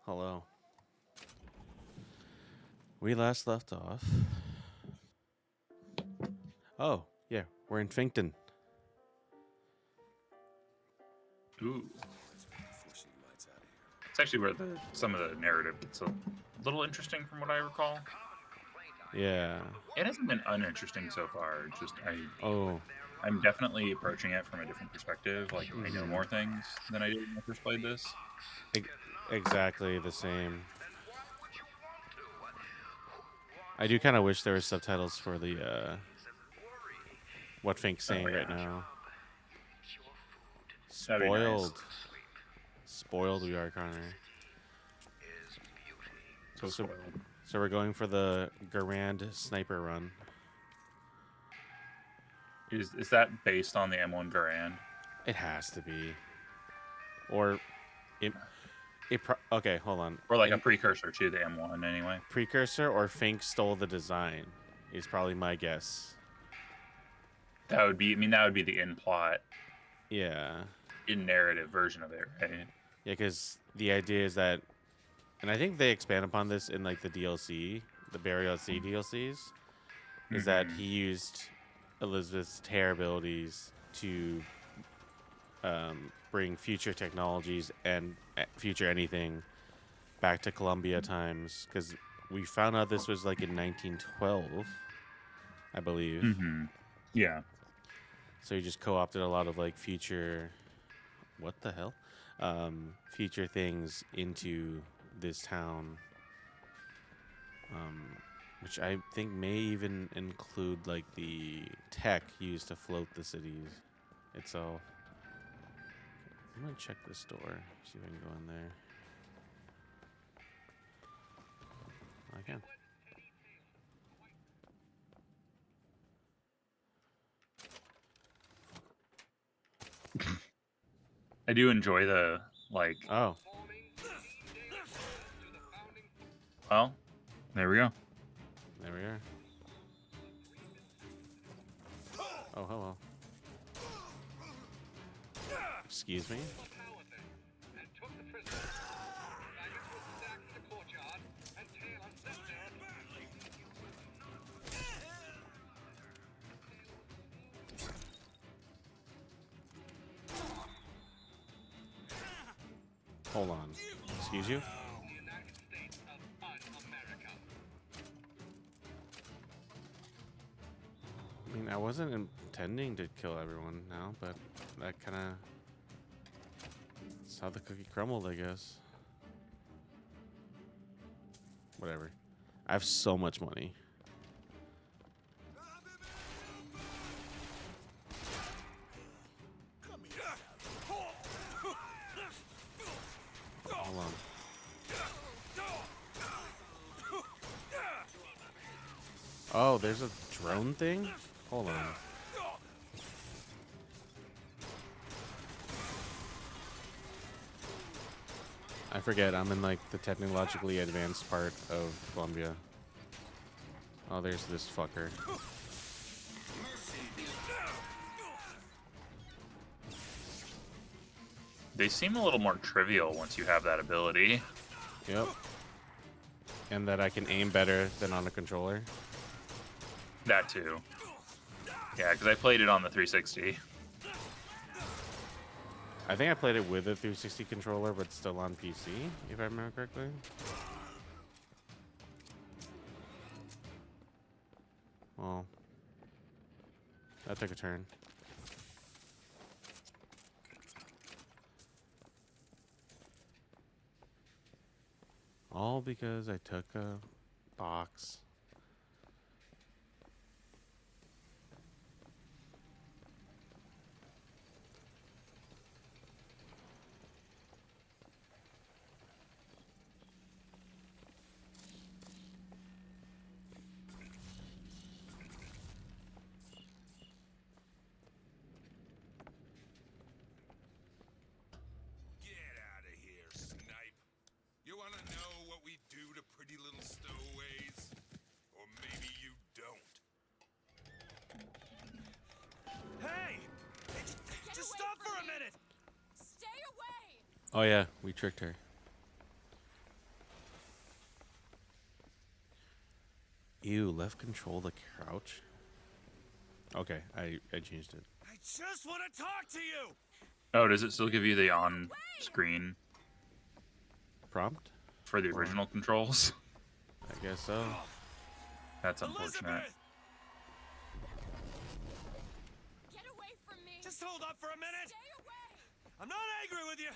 Hello. We last left off. Oh, yeah, we're in Finkton. Ooh. It's actually where some of the narrative gets a little interesting from what I recall. Yeah. It hasn't been uninteresting so far. Oh. I'm definitely approaching it from a different perspective. Like I know more things than I did when I first played this. Exactly the same. I do kind of wish there were subtitles for the what Fink's saying right now. That'd be nice. Spoiled we are, Connor. So spoiled. So we're going for the Garand sniper run. Is that based on the M1 Garand? It has to be. Or okay, hold on. Or like a precursor to the M1 anyway. Precursor or Fink stole the design is probably my guess. That would be the in plot. Yeah. In narrative version of it, right? Yeah, because the idea is that, and I think they expand upon this in like the DLC, the Burial at Sea DLCs, is that he used Elizabeth's tear abilities to bring future technologies and future anything back to Columbia times. Because we found out this was like in 1912, I believe. Yeah. So he just co-opted a lot of like future, what the hell, future things into this town, which I think may even include like the tech used to float the cities itself. I'm gonna check this door, see if I can go in there. I can. I do enjoy the like. Oh. Well, there we go. There we are. Oh, hello. Excuse me? Hold on. Excuse you? I mean, I wasn't intending to kill everyone now, but that kind of... That's how the cookie crumbled, I guess. Whatever. I have so much money. Hold on. Oh, there's a drone thing? Hold on. I forget, I'm in like the technologically advanced part of Columbia. Oh, there's this fucker. They seem a little more trivial once you have that ability. Yep. And that I can aim better than on a controller. That too. Yeah, because I played it on the 360. I think I played it with a 360 controller, but still on PC, if I remember correctly. Well, that took a turn. All because I took a box. Oh yeah, we tricked her. Ew, left control the crouch. Okay, I changed it. I just want to talk to you. Oh, does it still give you the on-screen Prompt? for the Or- original controls? I guess so. That's unfortunate. Elizabeth, Get away from me! just hold up for a minute. Stay away! I'm not angry with you.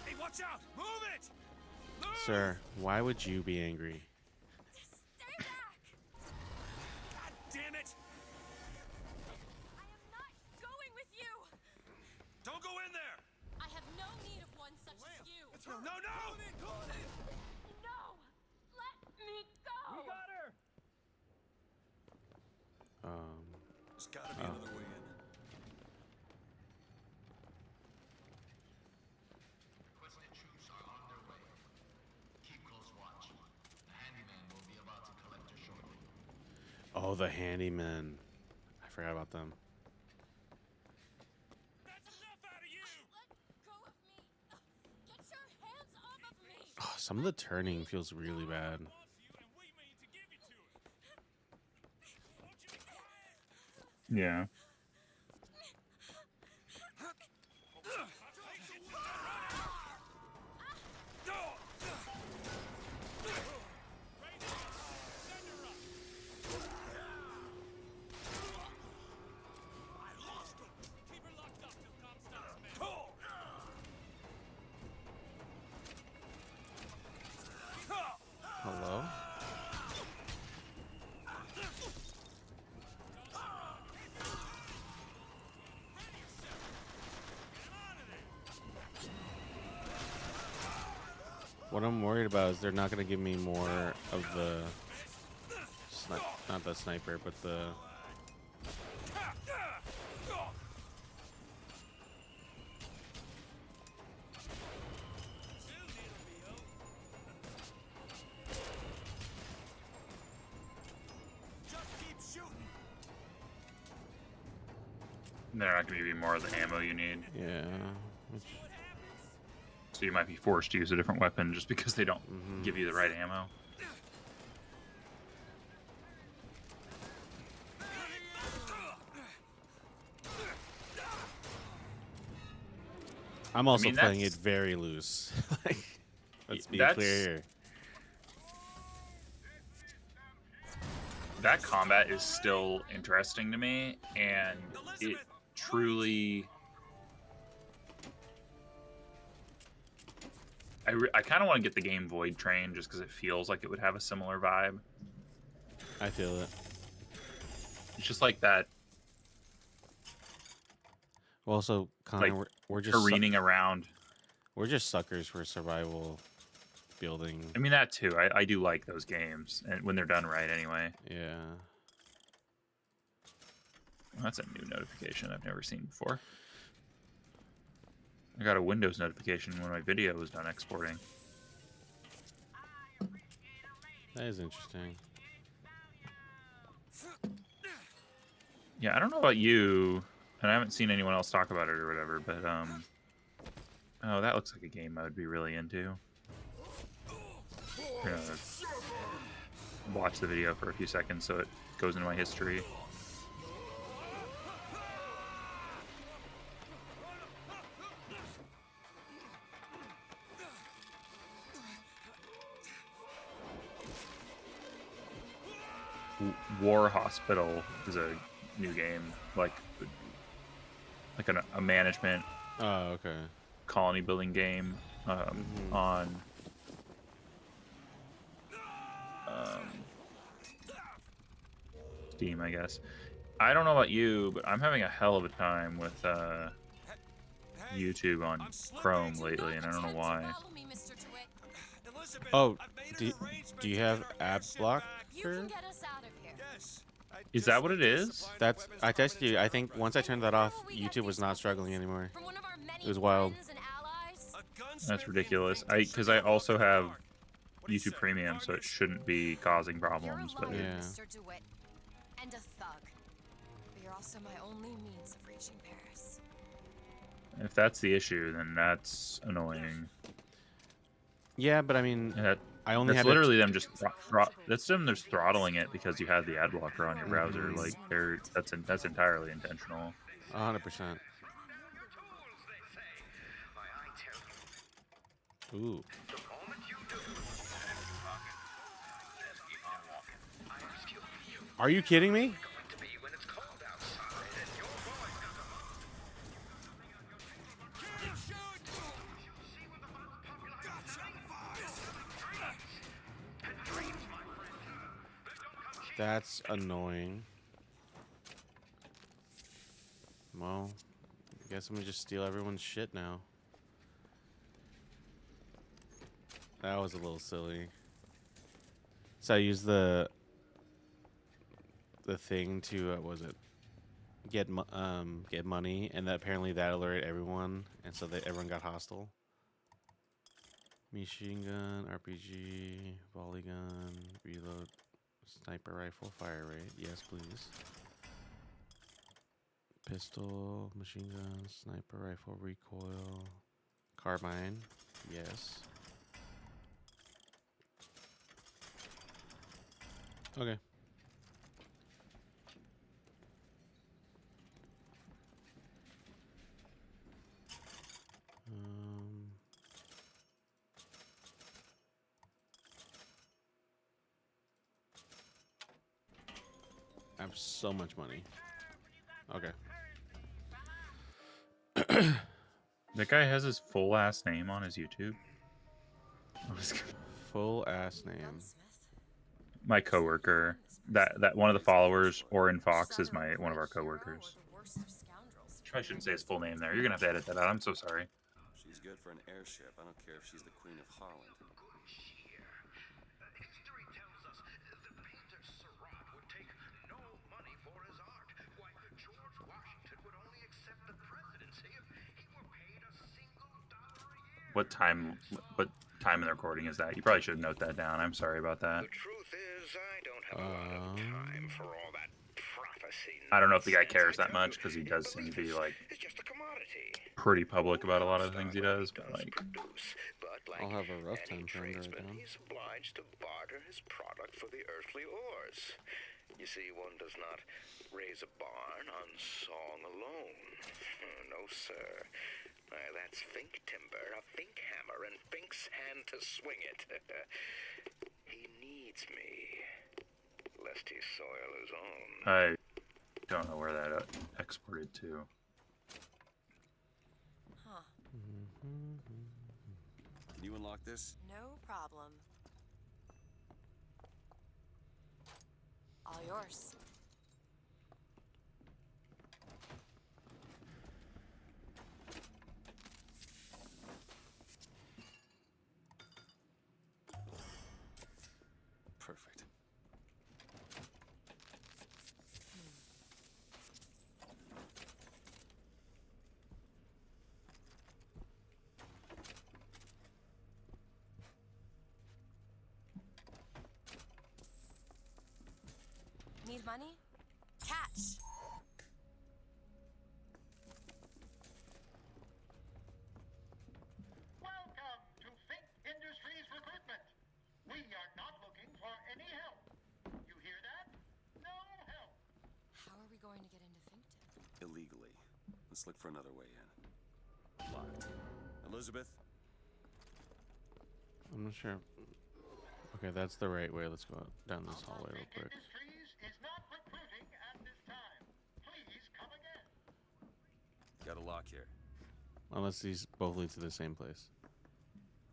Hey, watch out! Move it! Move! Sir, why would you be angry? Stay back! God damn it! I am not going with you! Don't go in there! I have no need of one such as you! No, no, no! No! Let me go! We got her! There's gotta be another way in. Requested troops are on their way. Keep close watch. The handyman will be about to collect her shortly. Oh, the handyman. I forgot about them. That's enough out of you! Let go of me! Get your hands off of me! Oh, some of the turning feels really bad. Yeah. Hello? What I'm worried about is they're not going to give me more of the... not the sniper, but the... Just keep shooting! They're not going to give you more of the ammo you need. Yeah. So you might be forced to use a different weapon just because they don't give you the right ammo. I'm also mean, playing that's- it very loose. Like, let's be That's- clear here. That combat is still interesting to me, and it truly... I kind of want to get the game Void Train just because it feels like it would have a similar vibe. I feel it. It's just like that Also, Connor, Like, we're just careening around. we're just suckers for survival building. I mean, that too. I do like those games, and when they're done right anyway. Yeah. That's a new notification I've never seen before. I got a Windows notification when my video was done exporting. That is interesting. Yeah, I don't know about you, and I haven't seen anyone else talk about it or whatever, but oh, that looks like a game I would be really into. I'm gonna watch the video for a few seconds so it goes into my history. War Hospital is a new game, like a management Oh, okay. colony building game on Steam, I guess. I don't know about you, but I'm having a hell of a time with YouTube on Chrome lately, and I don't know why. Follow me, Mr. DeWitt. Elizabeth, Oh, I've made do, an arrangement do you for have your ad reparation block? back. You can get us out of here. Yes. I Is just that what need it to is? supply the That's weapons I texted you. I components think for once I turned that Where off, will we get YouTube was these not weapons? struggling anymore. From one of our many It was wild. friends and allies? a gunsmith That's and ridiculous. painter Because should I be also walking have the park. What do you YouTube say, Premium, so it partners? shouldn't be causing You're problems. But alone, Yeah. Mr. DeWitt. And a thug. But you're also my only means of reaching Paris. if that's the issue, then that's annoying. Yeah, but I mean, That I only That's had literally them just that's them just throttling it because you have the ad blocker on your browser. Mhm. Like that's entirely intentional. 100%. Ooh. Are you kidding me? That's annoying. Well, I guess I'm gonna just steal everyone's shit now. That was a little silly. So I used the thing to what was it? Get money, and that apparently that alerted everyone, and so everyone got hostile. Machine gun, RPG, volley gun, reload, sniper rifle, fire rate. Yes, please. Pistol, machine gun, sniper rifle, recoil, carbine. Yes. Okay. I have so much money. Okay. That guy has his full ass name on his YouTube. Full ass name. Gunsmith? My coworker, that one of the followers, Orin Fox, is one of our coworkers. I shouldn't say his full name there. You're gonna have to edit that out. I'm so sorry. She's good for an airship. I don't care if she's the Queen of Holland. History tells us the painter Seurat would take no money for his art. Why, George Washington would only accept the presidency if he were paid a single dollar a year. What time in the recording is that? You probably should note that down. I'm sorry about that. The truth is, I don't have a lot of time for all that prophecy. I don't know if the guy nonsense. cares I that tell much you, because he does seem to be like it's just a commodity. pretty public about a lot of the things he does. But Does like, produce, but like I'll have a rough any time trying to write tradesman, down. he's obliged to barter his product for the earthly ores. You see, one does not raise a barn on song alone. No, sir. Why, that's Fink timber, a Fink hammer, and Fink's hand to swing it. He needs me, lest he soil his own. I don't know where that exported to. Huh. Can you unlock this? No problem. All yours. Perfect. Need money? Catch! Welcome to Fink Industries Recruitment. We are not looking for any help. You hear that? No help. How are we going to get into Finkton? Illegally. Let's look for another way in. Locked. Elizabeth? I'm not sure. Okay, that's the right way. Let's go down this hallway real Fink quick. Industries is not recruiting at this time. Please come again. Got a lock here. Unless these both lead to the same place,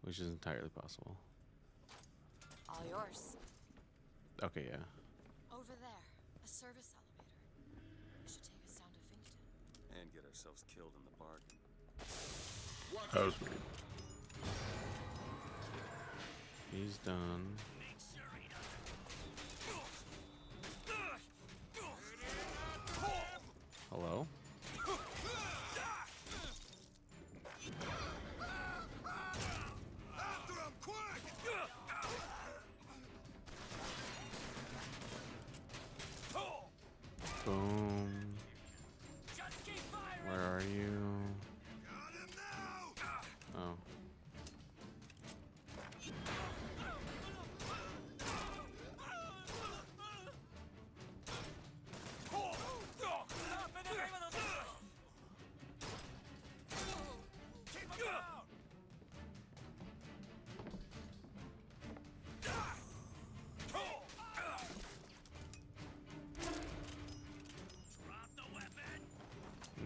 which is entirely possible. All yours. Okay, yeah. Over there. A service elevator. Should take us down to Finkton. And get ourselves killed in the bargain. That was weird. He's done. Hello? After him, quick! Boom. Just keep firing! Where are you? Got him now! Oh.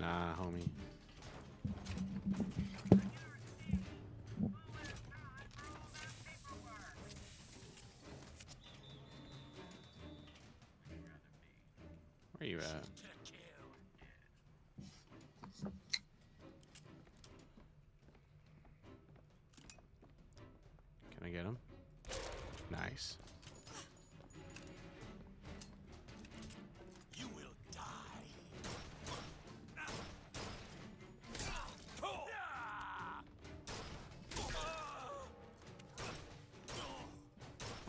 Nah, homie. Where you at? To kill. Can I get him? Nice. You will die.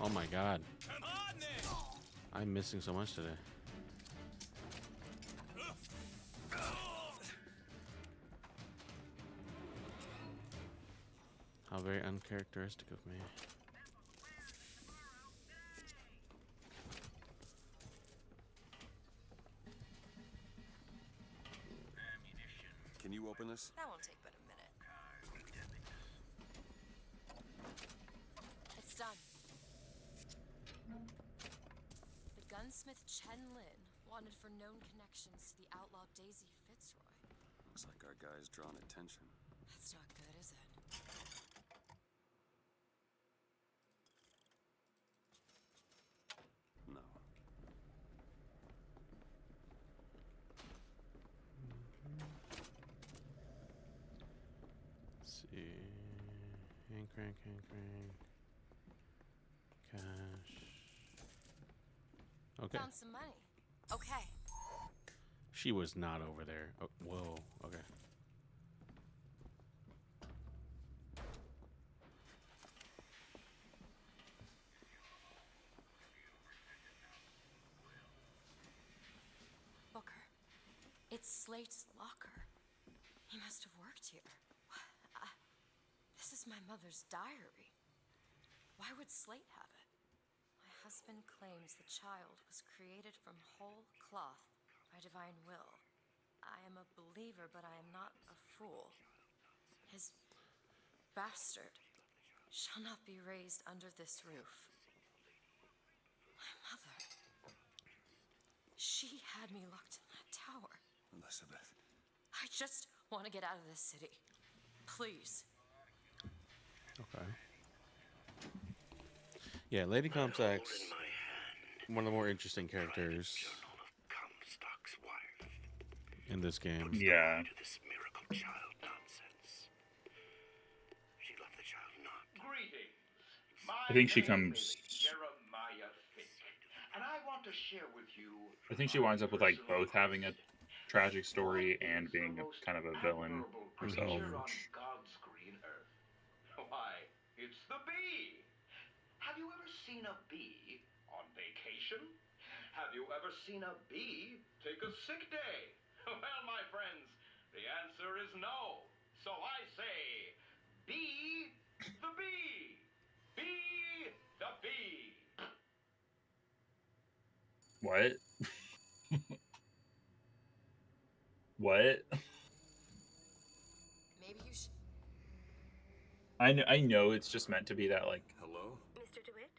Oh my god. Come on then. I'm missing so much today. How very uncharacteristic of me. Can you open this? That won't take but a minute. It's done. The gunsmith Chen Lin wanted for known connections to the outlaw Daisy Fitzroy. Looks like our guy's drawn attention. That's not good, is it? No. Let's see. Hand crank, cash. Okay. Found some money. Okay. She was not over there. Oh, whoa. Okay. Booker. It's Slate's locker. He must have worked here. This is my mother's diary. Why would Slate have it? My husband claims the child was created from whole cloth by divine will. I am a believer, but I am not a fool. His bastard shall not be raised under this roof. My mother. She had me locked in that tower. Elizabeth. I just want to get out of this city. Please. Okay. Yeah, Lady Comstock's In my hand, one of the more interesting characters journal of Comstock's wife. in this game. Yeah. To this miracle child nonsense. She left the child not. Greetings. I think she My name comes- is Jeremiah Fisk, and I want to share with you. I think she winds up with like both having a tragic story and being a, kind of a villain herself. On God's green earth. Why, it's the bee. Have you ever seen a bee on vacation? Have you ever seen a bee take a sick day? Well, my friends, the answer is no. So I say, be the bee. Be the bee. What? What? Maybe you should. I know it's just meant to be that like Hello? Mr. DeWitt?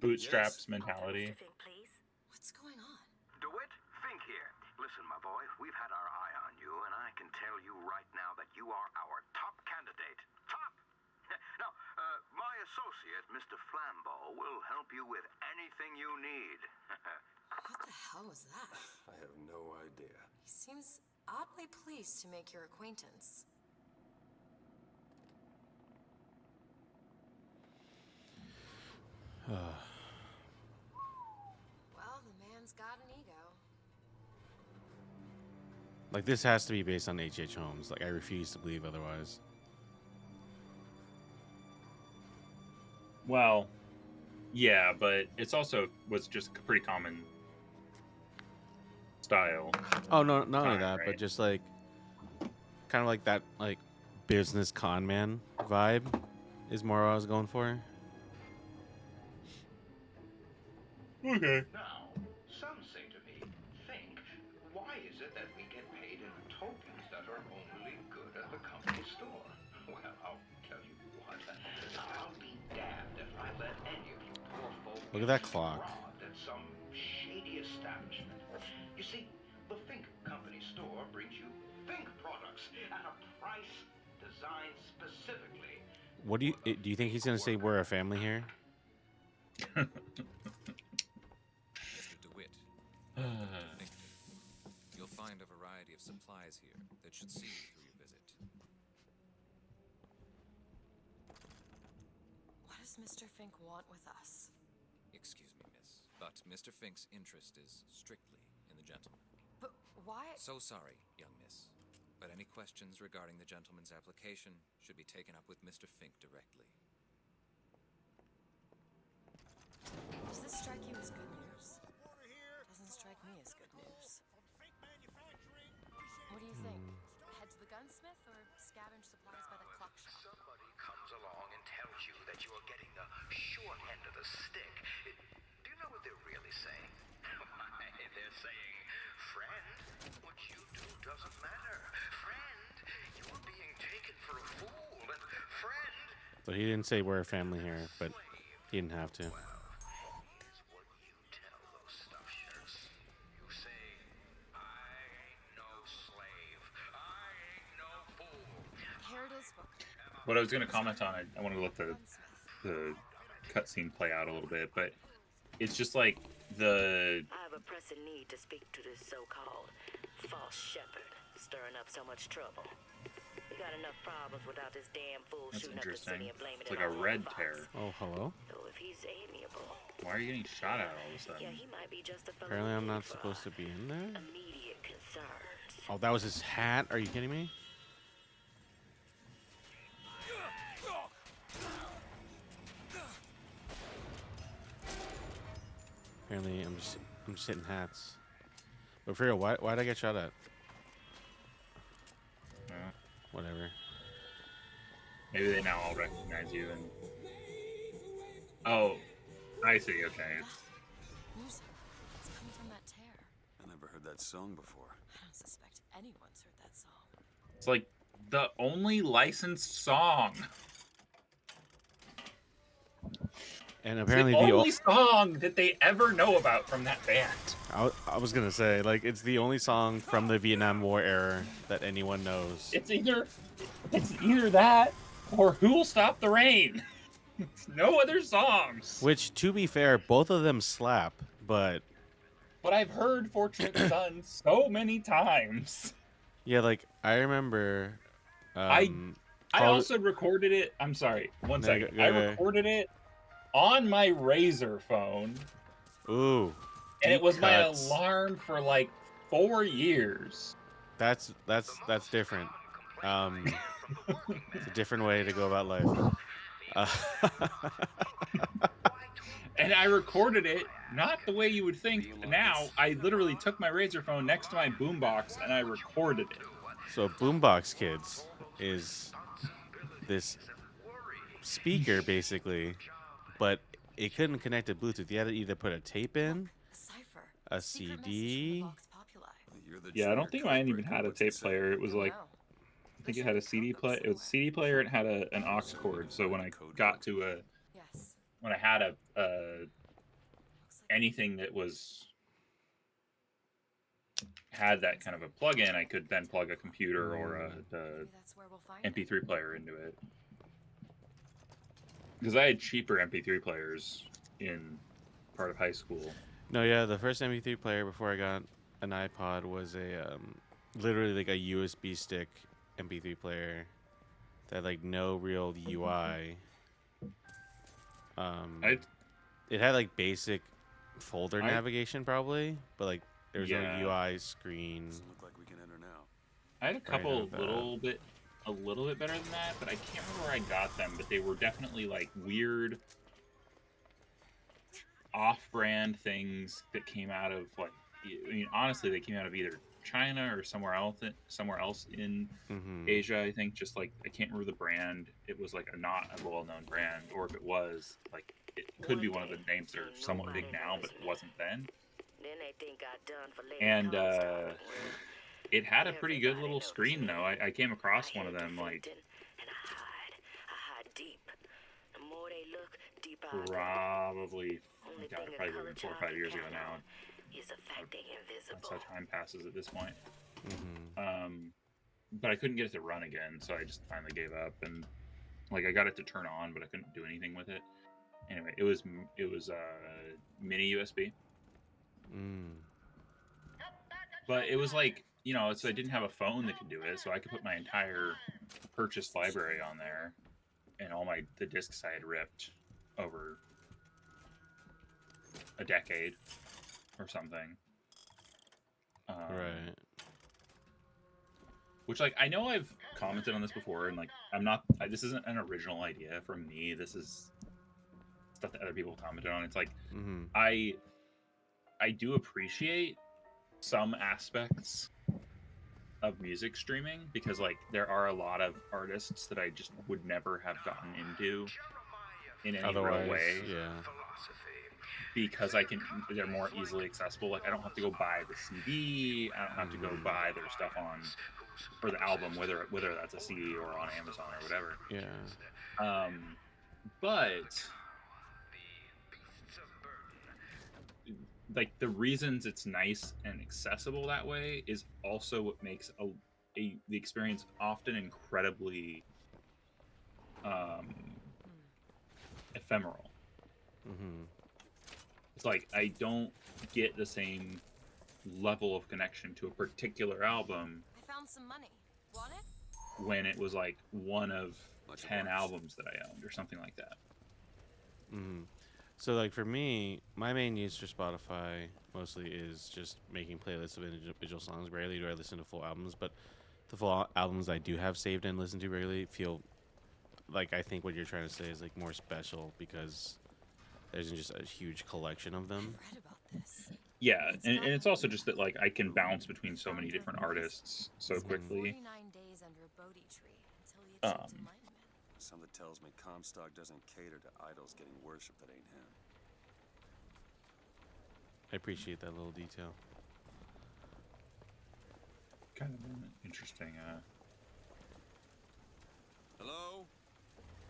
bootstraps Yes. mentality. Mr. Fink, please. What's going on? DeWitt, Fink here. Listen, my boy, we've had our eye on you, and I can tell you right now that you are our top candidate. Top! Now, my associate, Mr. Flambeau, will help you with anything you need. What the hell was that? I have no idea. He seems oddly pleased to make your acquaintance. Well, the man's got an ego. Like, this has to be based on H.H. Holmes. Like, I refuse to believe otherwise. Well, yeah, but it's also was just a pretty common style. Oh, no, not only Fine, that, but right. just like, kind of like that, like, business con man vibe is more what I was going for. Okay. Now, some say to me, Fink, why is it that we get paid in tokens that are only good at the company store? Well, I'll tell you what. I'll be damned if I let any of you poor folk Look at that get clock. robbed at some shady establishment. You see, the Fink Company store brings you What do you think he's gonna say we're a family here? Mr. DeWitt, think of it. You'll find a variety of supplies here that should see you through your visit. What does Mr. Fink want with us? Excuse me, miss, but Mr. Fink's interest is strictly in the gentleman. But why? So sorry, young miss, but any questions regarding the gentleman's application should be taken up with Mr. Fink directly. Does this strike you as good news? Doesn't strike me as good news. What do you think? Head to the gunsmith or scavenge supplies by the clock shop? Somebody comes along and tells you that you are getting the short end of the stick. Do you know what they're really saying? Why, they're saying, friend, what you do doesn't matter. Friend, you're being taken for a fool. And friend, So he didn't say we're a family here, but he didn't have to. here's what you tell those stuff shirts. You say, I ain't no slave. I ain't no fool. Here it is, Booker. What I was going to comment on, I wanted to let Gunsmith. the cutscene play out a little bit, but it's just like the I have a pressing need to speak to this so-called false shepherd, stirring up so much trouble. We got enough problems without this damn fool That's shooting up the interesting. city and blaming It's it like a all red on Fox. tear. Oh, hello. So if he's amiable, Why are you getting shot at all of a sudden? yeah, he might be just a fellow Apparently, I'm we not need for supposed to be in there. immediate concerns. Oh, that was his hat. Are you kidding me? Apparently, I'm just hitting hats. But for real, why'd I get shot at? Whatever. Maybe they now all recognize you and. Oh, I see. Okay. Music. It's coming from that tear. I never heard that song before. I don't suspect anyone's heard that song. It's like the only licensed song. And It's apparently, the only song that they ever know about from that band. I was gonna say, like, it's the only song from the Vietnam War era that anyone knows. It's either that or Who'll Stop the Rain. It's no other songs. Which, to be fair, both of them slap, but But I've heard Fortunate Son so many times. yeah, like I remember. I Call- also recorded it. I'm sorry, one No, second. go I ahead. recorded it on my Razr phone, Ooh, and it deep was my cuts. alarm for like 4 years. That's different. It's a different way to go about life. And I recorded it not the way you would think. Now I literally took my Razr phone next to my boombox and I recorded it. So Boombox Kids is this speaker basically, but it couldn't connect to Bluetooth. You had to either put a tape in, A cipher. a Secret message from the CD. Vox Populi. You're the Yeah, I don't junior think mine code even breaker. had a What's it tape say? player. It was like, Wow. I think it had a CD player. It was a CD player and had an aux cord. So when I got to Yes. when I had Looks like anything that had that kind of a plug-in, I could then plug a computer or a maybe that's where we'll find it. MP3 player into it. Because I had cheaper MP3 players in part of high school. No, yeah, the first MP3 player before I got an iPod was a literally like a USB stick MP3 player that had like no real UI. It had like basic folder navigation probably, but like there was Yeah. no UI screen. Doesn't look like we can enter now. I had a couple about that. a little bit better than that, but I can't remember where I got them. But they were definitely like weird off-brand things that came out of like, I mean, honestly, they came out of either China or somewhere else in Mm-hmm. Asia. I think just like I can't remember the brand. It was like not a well-known brand, or if it was, like it could be one of the names that are somewhat big now, but it wasn't then. Then they think I done for Lady And Comstock. it had a pretty good little screen though. I came across one of them like And I hide deep. The more they look, deeper I go. probably, Only God, thing it a probably would color have been 4 or child 5 can years ago count now. on is the fact they That's invisible. how time passes at this point. Mm-hmm. But I couldn't get it to run again, so I just finally gave up. And Like I got it to turn on, but I couldn't do anything with it. Anyway, it was mini USB, but it was like, you know, so I didn't have a phone that could do it, so I could put my entire purchased library on there, and all the discs I had ripped over a decade or something. Right. Which, like, I know I've commented on this before, and like, this isn't an original idea from me. This is stuff that other people commented on. It's like, I do appreciate some aspects of music streaming, because like there are a lot of artists that I just would never have gotten into in any real way. Yeah. Because they're more easily accessible. Like I don't have to go buy the CD. I don't have to go buy their stuff or the album, whether that's a CD or on Amazon or whatever. Yeah. But like the reasons it's nice and accessible that way is also what makes the experience often incredibly ephemeral. It's like I don't get the same level of connection to a particular album. I found some money. Want it? When it was like one of 10 albums that I owned or something like that. So like for me, my main use for Spotify mostly is just making playlists of individual songs. Rarely do I listen to full albums, but the full albums I do have saved and listen to regularly feel like, I think what you're trying to say is like more special because there's just a huge collection of them. I read about this. Yeah, and it's also just that like I can bounce between so many different artists so quickly. 49 days under a Bodhi tree until he achieved enlightenment. Something tells me Comstock doesn't cater to idols getting worship that ain't him. I appreciate that little detail. Kind of an interesting. Hello?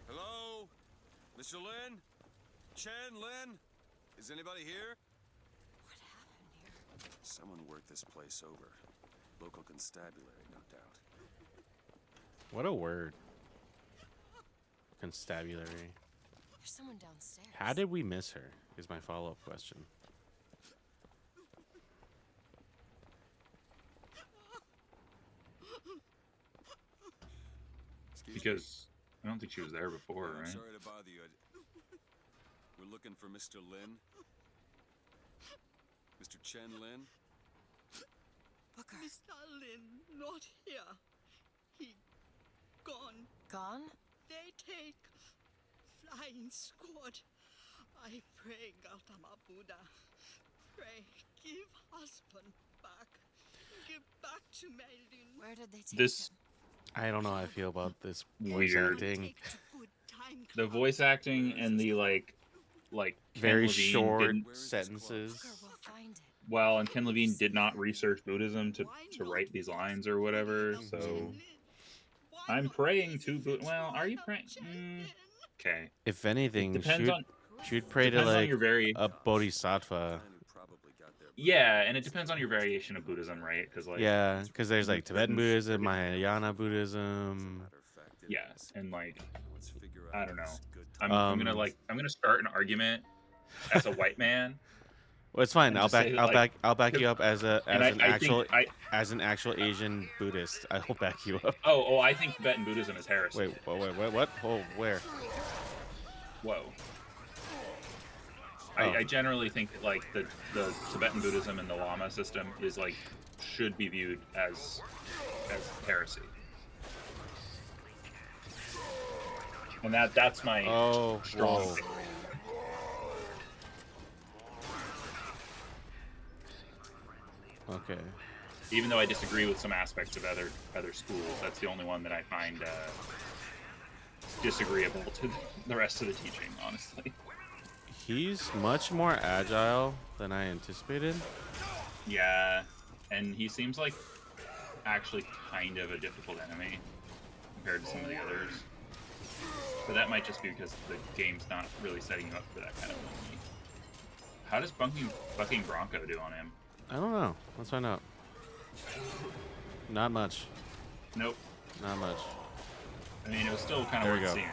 Hello? Mr. Lin? Chen Lin? Is anybody here? What happened here? Someone worked this place over. Local constabulary, no doubt. What a word. Constabulary. There's someone downstairs. How did we miss her is my follow-up question. Because I don't think she was there before, I'm right? sorry to bother you. We're looking for Mr. Lin. Mr. Chen Lin. Booker. Mr. Lin, not here. He gone. Gone? They take flying squad. I pray, Gautama Buddha. Pray, give husband back. Give back to Melin. Where did they take This him? I don't know how I feel about this voice Weird. acting. Take to good time The club. voice acting and the like Ken Very Levine short didn't- sentences. Booker will find it. Well, and Ken Levine did not research Buddhism to write these lines or whatever, so I'm praying to Buddha. Well, are you praying? Okay. If anything, Depends on should pray to depends on like your a bodhisattva. Man who probably got there. yeah, and it depends on your variation of Buddhism, right? Because like Yeah, because there's like Tibetan Buddhism, Mahayana Buddhism. Matter of fact, it yeah, is. and like Let's figure I out don't know. this good I'm Um, gonna start an argument as a white man. Well, it's fine. And I'll just say back. that, I'll like, back. I'll back you up as And an actual I as an actual Asian Buddhist. I will back you up. I think Tibetan Buddhism is heresy. Wait, what? Oh, where? Whoa. Oh. I generally think that like the Tibetan Buddhism and the Lama system is like should be viewed as heresy. And that's my Oh, strong whoa. theory. Okay. Even though I disagree with some aspects of other schools, that's the only one that I find disagreeable to the rest of the teaching, honestly. He's much more agile than I anticipated. Yeah, and he seems like actually kind of a difficult enemy compared to some of the others. But that might just be because the game's not really setting you up for that kind of enemy. How does Bucking Bronco do on him? I don't know. Let's find out. Not much. Nope. Not much. I mean, it was still kind There of we worth go. seeing.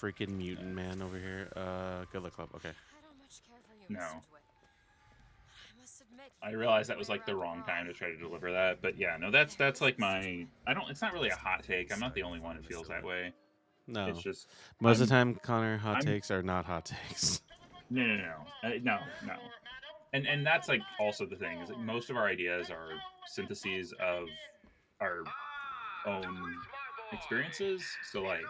freaking mutant man over here. Good luck club. Okay. I don't much care for you, No. Mr. DeWitt. I must admit, I you realized know that was your way like the around wrong time to wrong. try to deliver that, but yeah, no, that's like my. I don't. It's not really a hot take. I'm not the only one who feels that way. No. It's just Most of the time, Connor, hot I'm- takes are not hot takes. No. And that's like also the thing is that most of our ideas are syntheses of our own experiences. So like,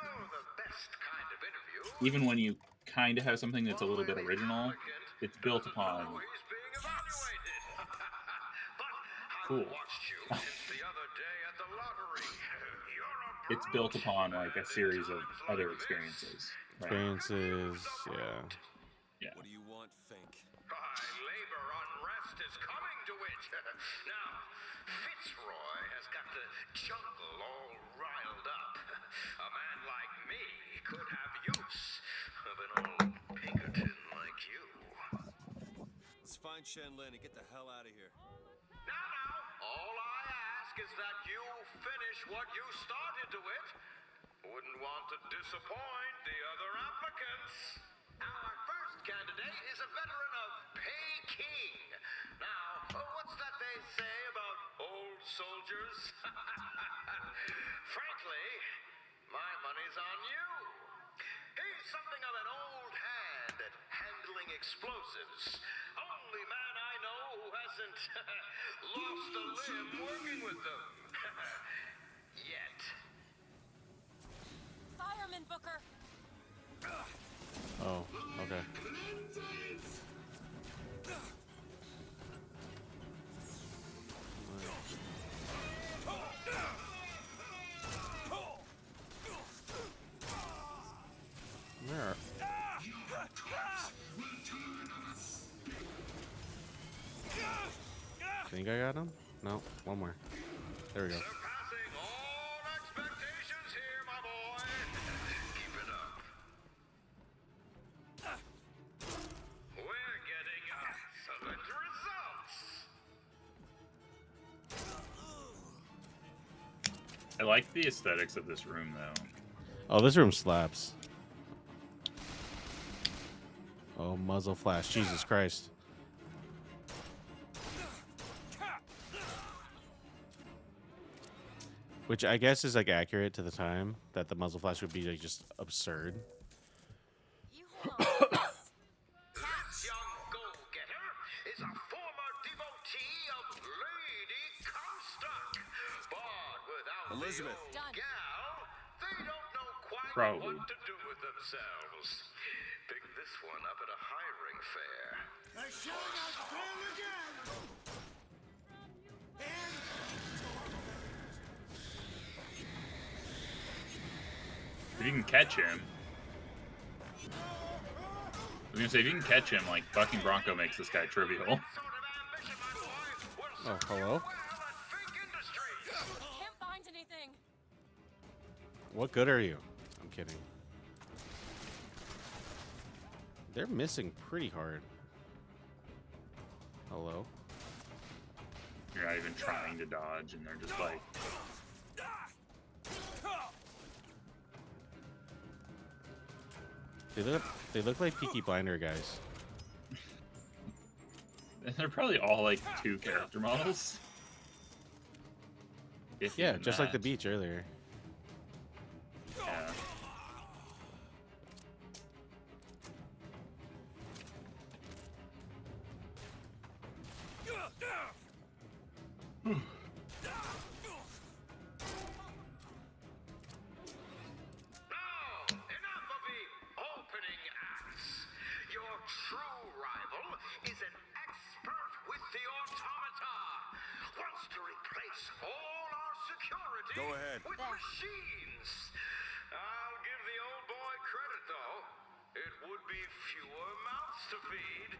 even when you kind of have something that's a little bit original, it's built upon. Cool. It's built upon like a series of other experiences. Right? Experiences, yeah. Yeah. What do you want, Fink? Labor unrest is coming to it. Now, Fitzroy has got the jungle all riled up. A man like me could have use of an old Pinkerton like you. Let's find Shenlin and get the hell out of here. Now, all I ask is that you finish what you started to it. Wouldn't want to disappoint the other applicants. Our first candidate is a veteran of Peking. Now, what's that they say about old soldiers? Frankly, my money's on you. He's something of an old hand at handling explosives. Only man I know who hasn't lost a limb working with them. Yet. Fireman Booker. Oh, okay. Where? Think I got him? No, one more. There we go. Surpassing all expectations here, my boy. Keep it up. We're getting excellent results. I like the aesthetics of this room though. Oh, this room slaps. Oh, muzzle flash. Jesus Christ. Which I guess is like accurate to the time that the muzzle flash would be like just absurd. You hold on. This young go-getter is a former devotee of Lady Comstock. But without Elizabeth. the old Done. gal, they don't know quite Probably. what to do with themselves. Pick this one up at a hiring fair. I shall not fail again. And If you can catch him, I was gonna say if you can catch him, like fucking Bronco makes this guy trivial. Sort of ambition, my boy, will Oh, serve you hello? well at Fink Industries. Can't find anything. What good are you? I'm kidding. They're missing pretty hard. Hello? You're not even trying to dodge, and they're just like, They look like Peaky Blinder guys. they're probably all like 2 character models. If Yeah, even just like the that. beach earlier. Yeah. Now, enough of the opening acts. Your true rival is an expert with the automata. Wants to replace all our security Go ahead. with There. machines. I'll give the old boy credit, though. It would be fewer mouths to feed.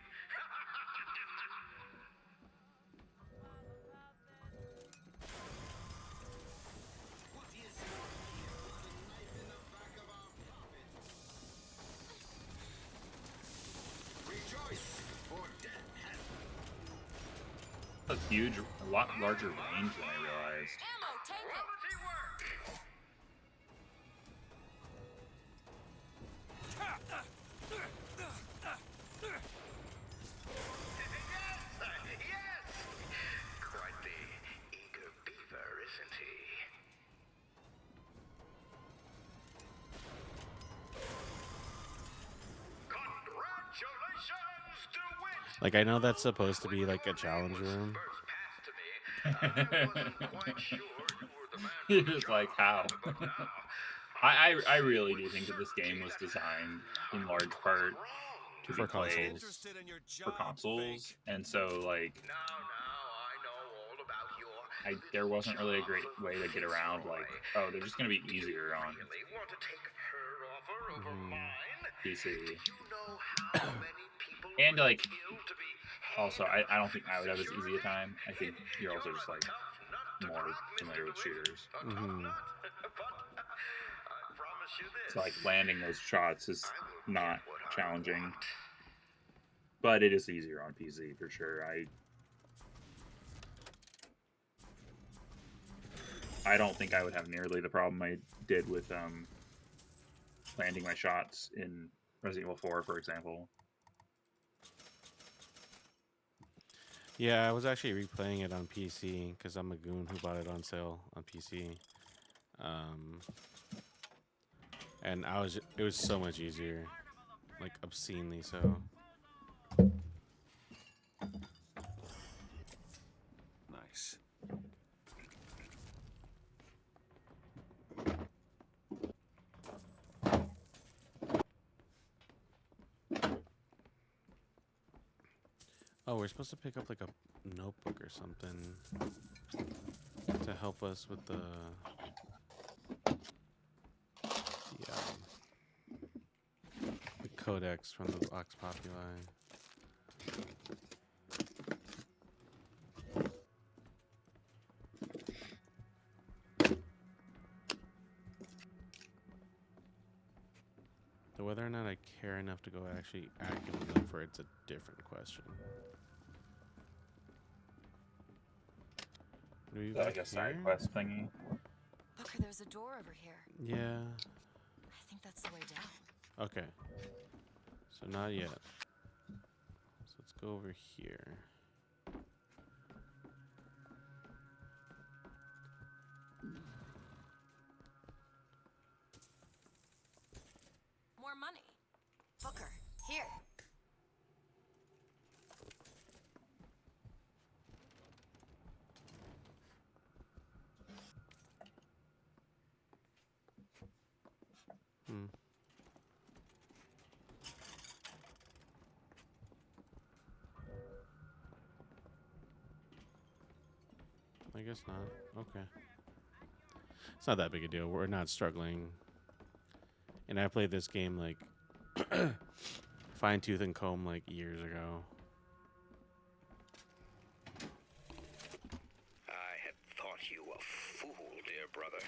A huge, a lot larger range than I realized. Ammo, take it. Quality work. Like, I know that's supposed to be like a challenge room. You're just like, how? I really do think that this game was designed in large part to be For played consoles. for consoles, and so like there wasn't really a great way to get around like, oh, they're just gonna be easier on PC. And like also I don't think I would have as easy a time. I think you're also just like more familiar with shooters. So like landing those shots is not challenging. But it is easier on PC for sure. I don't think I would have nearly the problem I did with landing my shots in Resident Evil 4, for example. Yeah, I was actually replaying it on PC because I'm a goon who bought it on sale on PC. And it was so much easier, like obscenely so. Nice. Oh, we're supposed to pick up like a notebook or something to help us with the codex from the Vox Populi. So whether or not I care enough to go actually actively look for it's a different question. Like a side quest thingy. Booker, there's a door over here. Yeah. I think that's the way down. Okay. So not yet. So let's go over here. More money. Booker, here. I guess not. Okay. It's not that big a deal. We're not struggling. And I played this game like fine tooth and comb like years ago. I had thought you a fool, dear brother,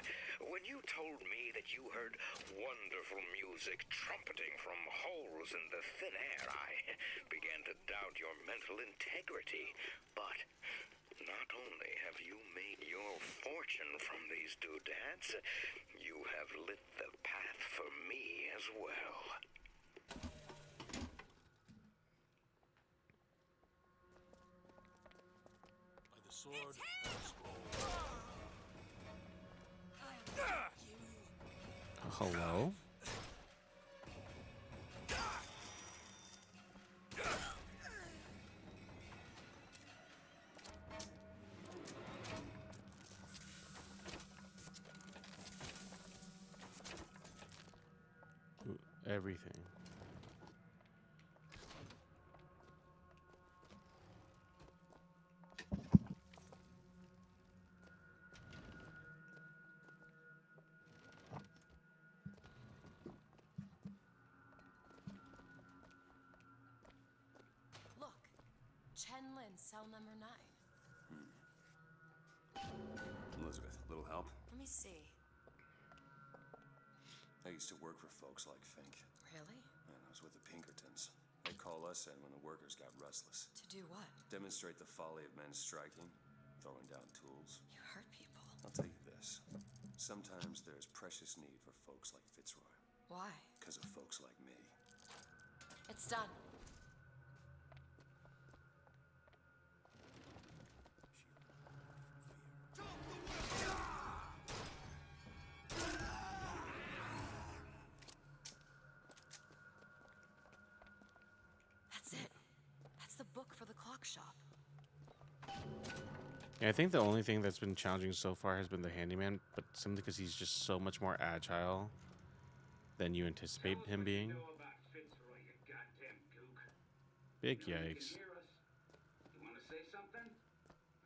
when you told me that you heard wonderful music trumpeting from holes in the thin air. I began to doubt your mental integrity. But not only have you made your fortune from these doodads, you have lit the path for me as well. By the sword and the scroll. Hello? Everything. Look. Chen Lin, cell number 9. Elizabeth, little help? Let me see. I used to work for folks like Fink. Really? And I was with the Pinkertons. They'd call us in when the workers got restless. To do what? Demonstrate the folly of men striking, throwing down tools. You hurt people. I'll tell you this. Sometimes there's precious need for folks like Fitzroy. Why? Because of folks like me. It's done. That's it. That's the book workshop. Yeah, I think the only thing that's been challenging so far has been the handyman, but simply because he's just so much more agile than you anticipate him being. Big yikes. You want to say something?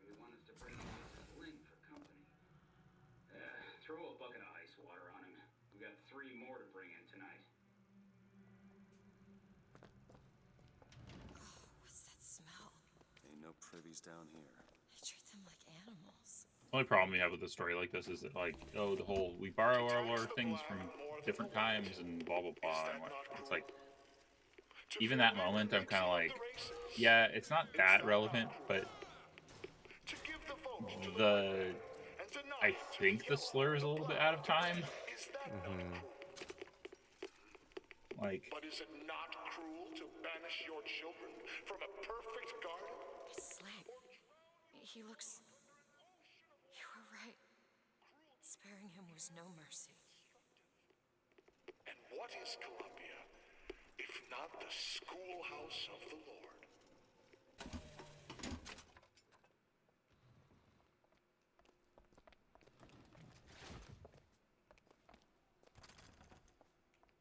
Or you want us to bring in Mrs. Lynn for company? Throw a bucket of ice water on him. We got 3 more to bring in tonight. What's that smell? Ain't no privies down here. They treat them like animals. The only problem we have with a story like this is that, like, oh, the whole we borrow all our things from different times and blah blah blah. And what, it's like, even that moment, I'm kind of like, yeah, it's not that relevant, but I think the slur is a little bit out of time. Like, but is it not cruel to banish your children from a perfect garden? Sling. He looks... You were right. Sparing him was no mercy. And what is Columbia, if not the schoolhouse of the Lord?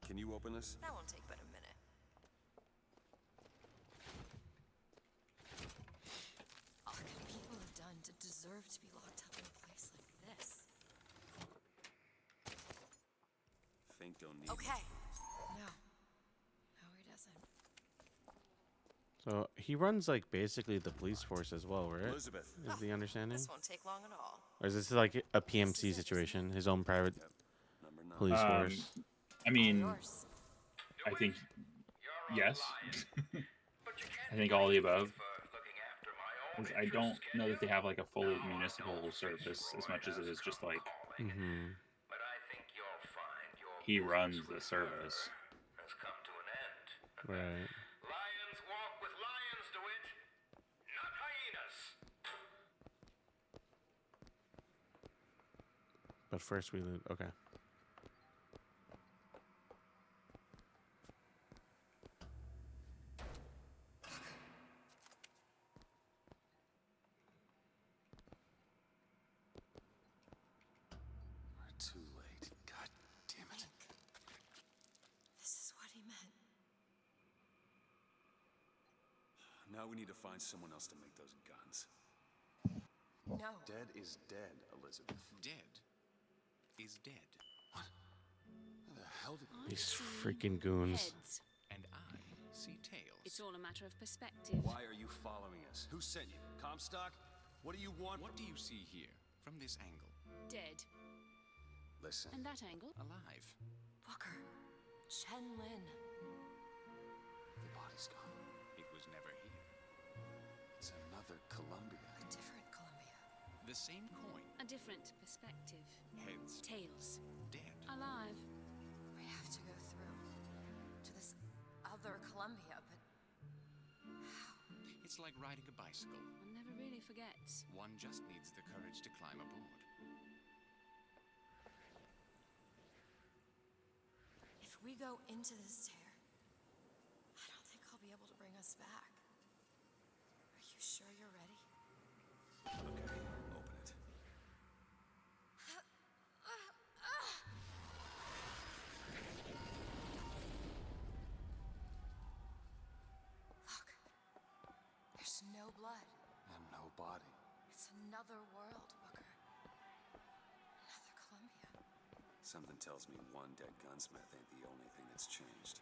Can you open this? That won't take but a minute. What could people have done to deserve to be locked up in a place like this? Fink don't need Okay. No. No, he doesn't. So he runs like basically the police force as well, right? Elizabeth. Is the understanding? This won't take long at all. Or is this like a PMC situation? His own private police force? I mean, I think yes. I think all the above. I don't know that they have like a full municipal service as much as it is just like he runs the service. Right. Lions walk with lions, DeWitt, not hyenas. But first we loot. Okay. We're too late. God damn it. This is what he meant. Now we need to find someone else to make those guns. No. Dead is dead, Elizabeth. Dead is dead. What? Where the hell did These freaking goons. Heads. And I see tails. It's all a matter of perspective. Why are you following us? Who sent you? Comstock? What do you want? What do you see here from this angle? Dead. Listen. And that angle? Alive. Booker. Chen Lin. The body's gone. It was never here. It's another Columbia. A different Columbia. The same coin. A different perspective. Heads. Tails. Dead. Alive. We have to go through to this other Columbia, but It's like riding a bicycle. One never really forgets. One just needs the courage to climb aboard. if we go into this tear, I don't think I'll be able to bring us back. Are you sure you're ready? Okay, open it. Look. There's no blood. And no body. It's another world, Booker. Another Columbia. Something tells me one dead gunsmith ain't the only thing that's changed.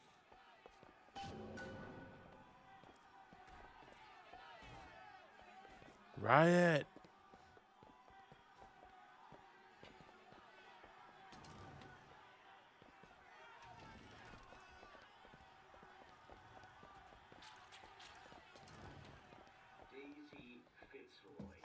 Riot. Daisy Fitzroy.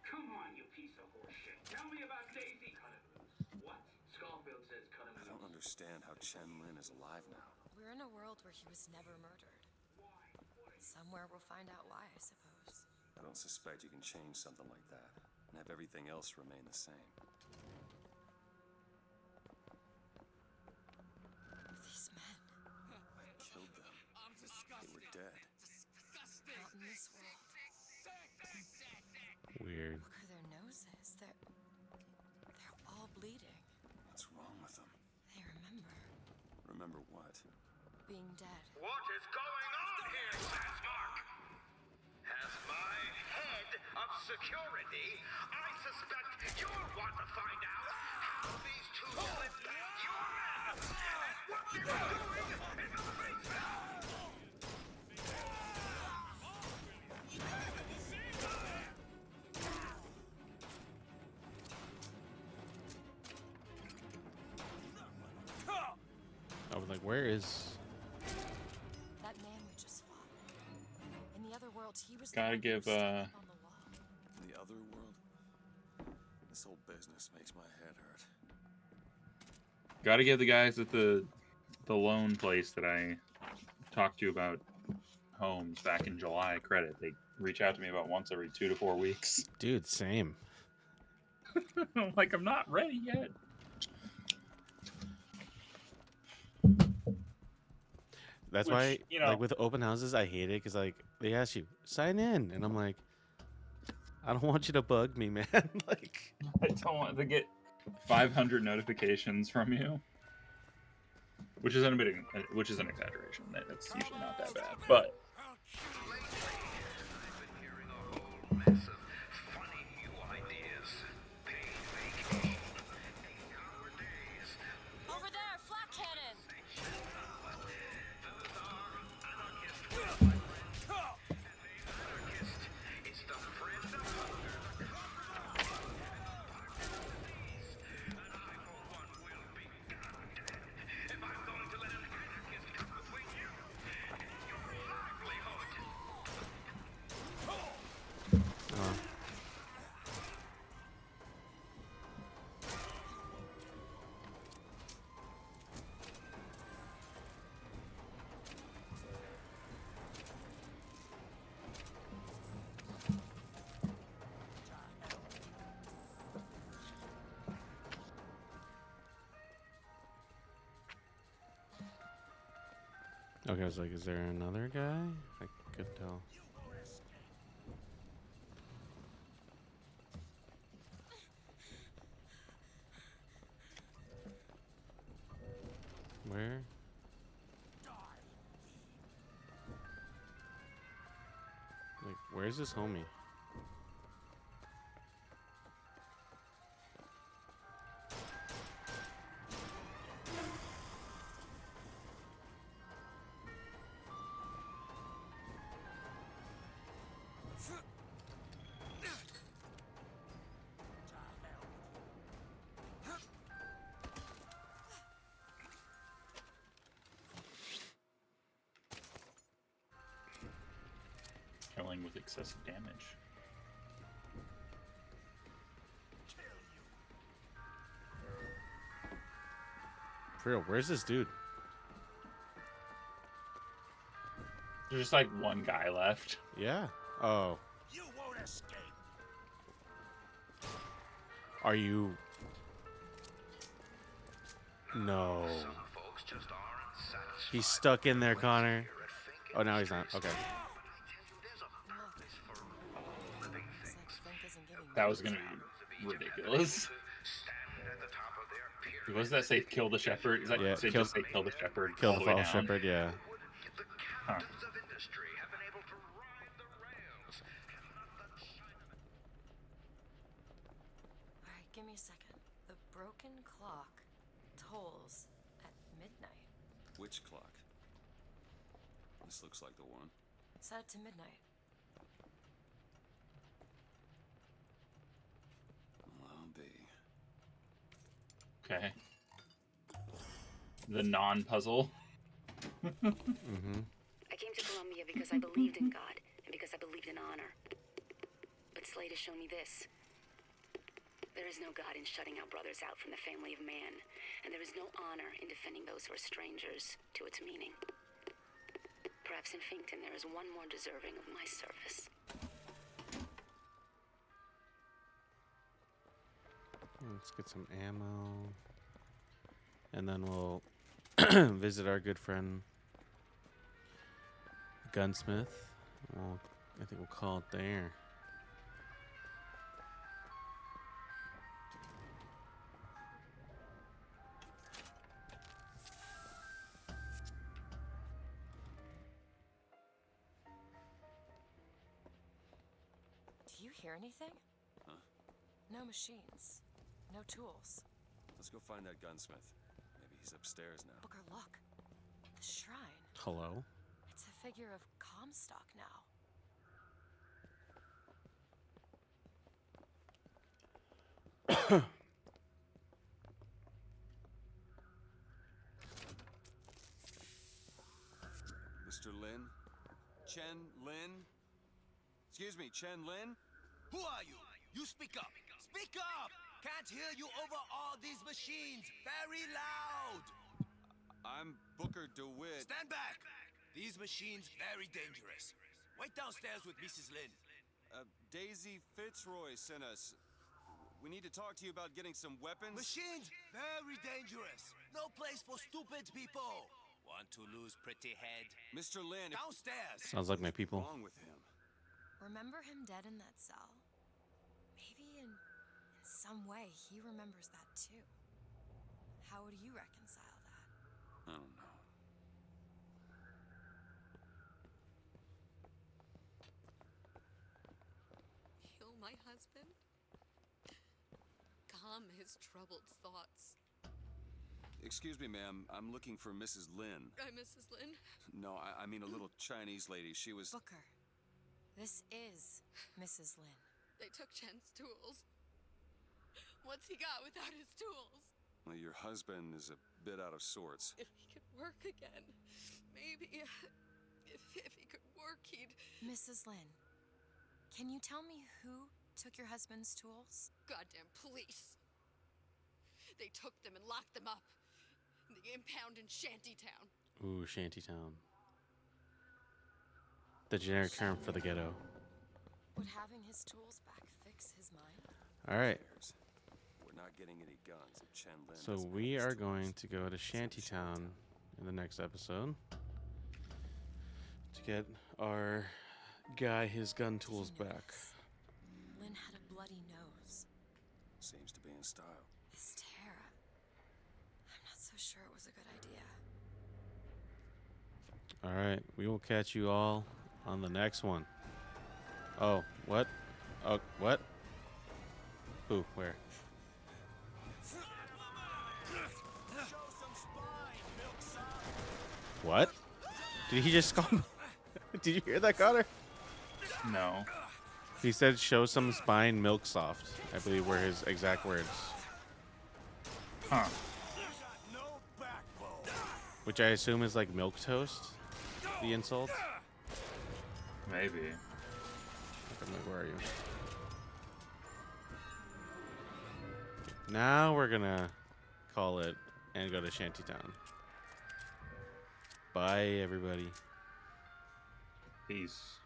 Come on, you piece of horseshit. Tell me about Daisy. Cut it loose. What? Schofield says cut him I loose. don't understand how Chen Lin is alive now. We're in a world where he was never murdered. Somewhere we'll find out why, I suppose. I don't suspect you can change something like that and have everything else remain the same. These men, I killed them. They were dead. not in this world. that? Being dead. What is going on here, Sasmark? As my head of security, I suspect you'll want to find out how these two slipped past your men and what they were doing in the basement. I was like, where is? That man we just fought. In the other world, he was Gotta the one who give was standing on the wall. In the other world? This whole business makes my head hurt. Gotta give the guys at the loan place that I talked to you about homes back in July credit. They reach out to me about once every 2 to 4 weeks. Dude, same. I'm like, I'm not ready yet. That's Which, why, you know, like with open houses, I hate it because like they ask you sign in, and I'm like, I don't want you to bug me, man. Like, I don't want to get 500 notifications from you, which is an exaggeration. It's usually not that bad, but Over there, flat cannon. okay, I was like, is there another guy? I could tell. Where? Like, where's this homie? killing with excessive damage. For real, where's this dude? There's just like one guy left. Yeah. Oh. You won't escape. Are you? No. He's stuck in there, Connor. Oh, now he's not. Okay. That was gonna be ridiculous. Was that say kill the shepherd? Is that Yeah, say just say kill the shepherd? Kill all the way false down? shepherd, yeah. Huh. Alright, give me a second. The broken clock tolls at midnight. Which clock? This looks like the one. Set it to midnight. Well, I'll be. Okay. The non-puzzle. Mm-hmm. I came to Columbia because I believed in God and because I believed in honor. But Slade has shown me this. There is no God in shutting our brothers out from the family of man, and there is no honor in defending those who are strangers to its meaning. Perhaps in Finkton there is one more deserving of my service. Let's get some ammo. And then we'll visit our good friend Gunsmith. Well, I think we'll call it there. you hear anything? Huh? No machines. No tools. Let's go find that gunsmith. Maybe he's upstairs now. Booker, look. The shrine. Hello? It's a figure of Comstock now. Mr. Lin? Chen Lin? Excuse me, Chen Lin? Who are you? You speak up. Speak up! Can't hear you over all these machines. Very loud. I'm Booker DeWitt. Stand back. These machines very dangerous. Wait downstairs with Mrs. Lin. Daisy Fitzroy sent us. We need to talk to you about getting some weapons. Machines very dangerous. No place for stupid people. Want to lose pretty head? Mr. Lin, downstairs. Sounds like my people. What's wrong with him? Remember him dead in that cell? Maybe in some way he remembers that too. How would you reconcile that? I don't know. Kill my husband? Calm his troubled thoughts. Excuse me, ma'am. I'm looking for Mrs. Lin. I'm Mrs. Lin. No, I mean a little Chinese lady. She was... Booker, this is Mrs. Lin. They took Chen's tools. What's he got without his tools? Well, your husband is a bit out of sorts. If he could work again, maybe. If he could work, he'd... Mrs. Lin, can you tell me who took your husband's tools? Goddamn police. They took them and locked them up in the impound in Shantytown. Ooh, Shantytown. The generic term for the ghetto. Would having his tools back fix his mind? All right. We're not getting any guns if Chen Lin So doesn't we have his are tools. going to go to Shantytown in the next episode to get our guy his gun tools back. Lin had a bloody nose. Seems to be in style. This tear. I'm not so sure it was a good idea. All right, we will catch you all on the next one. Oh, what? Oh, what? Who? Where? What? Did he just call? Did you hear that, Connor? No. He said, "Show some spine, milk soft." I believe were his exact words. Huh. Which I assume is like milk toast. The insult. Maybe. I'm like, where are you? Now we're gonna call it and go to Shantytown. Bye, everybody. Peace.